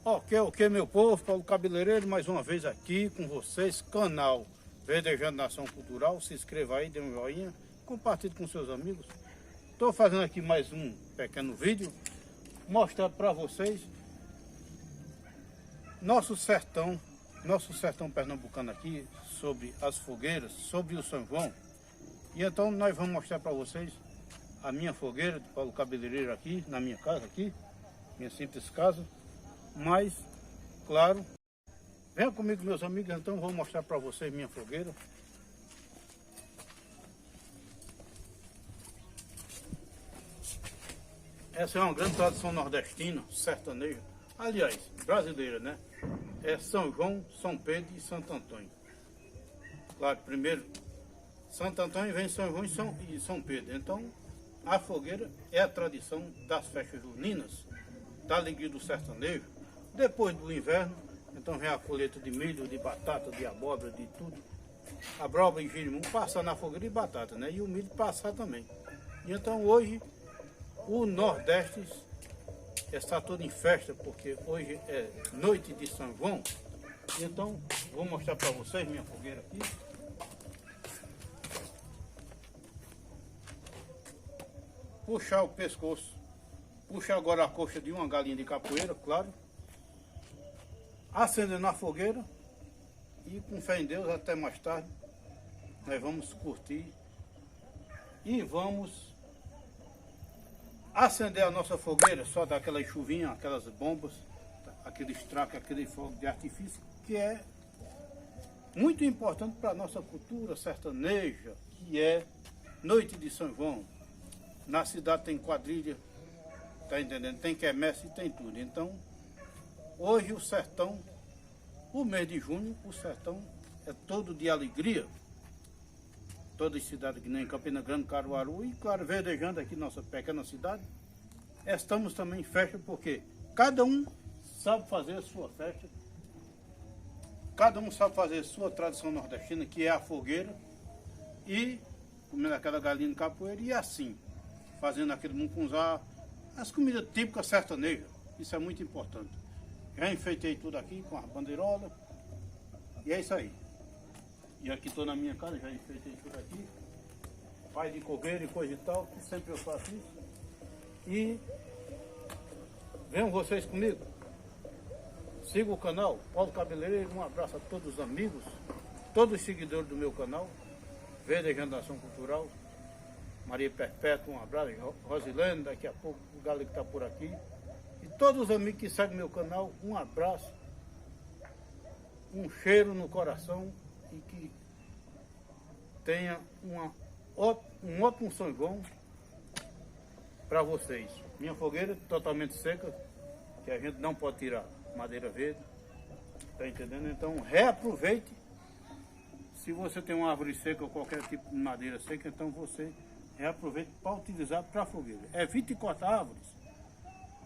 Ok, meu povo, Paulo Cabeleireiro, mais uma vez aqui com vocês, canal Verdejando Nação Cultural. Se inscreva aí, dê um joinha, compartilhe com seus amigos. Estou fazendo aqui mais um pequeno vídeo, mostrar para vocês nosso sertão pernambucano aqui, sobre as fogueiras, sobre o São João. E então nós vamos mostrar para vocês a minha fogueira de Paulo Cabeleireiro aqui, na minha casa aqui, minha simples casa. Mas, claro, venha comigo, meus amigos, então vou mostrar para vocês minha fogueira. Essa é uma grande tradição nordestina, sertaneja, aliás, brasileira, né? É São João, São Pedro e Santo Antônio. Claro, primeiro Santo Antônio, vem São João e São Pedro. Então, a fogueira é a tradição das festas juninas, da alegria do sertanejo. Depois do inverno, então vem a colheita de milho, de batata, de abóbora, de tudo. Abóbora e girimum passar na fogueira e batata, né? E o milho passar também. E então hoje, o Nordeste está todo em festa, porque hoje é noite de São João. E então, vou mostrar para vocês minha fogueira aqui. Puxar o pescoço. Puxar agora a coxa de uma galinha de capoeira, claro. Acender na fogueira e com fé em Deus até mais tarde nós vamos curtir e vamos acender a nossa fogueira, só daquelas chuvinhas, aquelas bombas, aqueles tracos, aquele fogo de artifício, que é muito importante para a nossa cultura sertaneja, que é noite de São João. Na cidade tem quadrilha, tá entendendo? Tem quermesse e tem tudo. Então, hoje o sertão, o mês de junho, o sertão é todo de alegria. Toda cidade que nem Campina Grande, Caruaru e, claro, verdejando aqui nossa pequena cidade. Estamos também em festa porque cada um sabe fazer a sua festa. Cada um sabe fazer a sua tradição nordestina, que é a fogueira. E comendo aquela galinha de capoeira e assim, fazendo aquele mucunzá, as comidas típicas sertanejas. Isso é muito importante. Já enfeitei tudo aqui com a bandeirola. E é isso aí. E aqui estou na minha casa, já enfeitei tudo aqui. Pai de coveiro e coisa e tal, que sempre eu faço isso. E venham vocês comigo. Siga o canal Paulo Cabeleireiro. Um abraço a todos os amigos, todos os seguidores do meu canal Verdejando Nação Cultural. Maria Perpétua, um abraço. Rosilene, daqui a pouco o Galo que está por aqui. E todos os amigos que seguem meu canal, um abraço, um cheiro no coração e que tenha um ótimo São João para vocês. Minha fogueira totalmente seca, que a gente não pode tirar madeira verde, tá entendendo? Então reaproveite. Se você tem uma árvore seca ou qualquer tipo de madeira seca, então você reaproveite para utilizar para fogueira. Evite cortar árvores.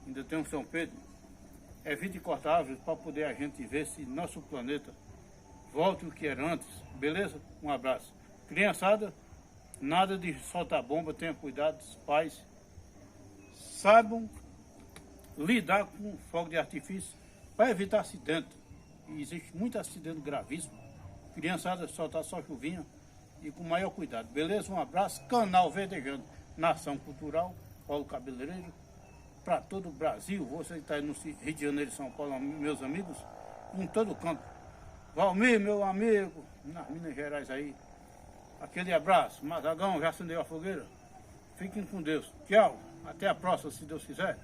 Ainda tem um São Pedro. Evite cortar árvores para poder a gente ver se nosso planeta volta o que era antes. Beleza? Um abraço. Criançada, nada de soltar bomba, tenha cuidado, pais. Saibam lidar com fogo de artifício para evitar acidente. E existe muito acidente gravíssimo. Criançada, soltar só chuvinha e com maior cuidado. Beleza? Um abraço. Canal Verdejando Nação Cultural, Paulo Cabeleireiro. Para todo o Brasil, você que está aí no Rio de Janeiro e São Paulo, meus amigos, em todo canto. Valmir, meu amigo, nas Minas Gerais aí. Aquele abraço. Mazagão, já acendeu a fogueira? Fiquem com Deus. Tchau. Até a próxima, se Deus quiser.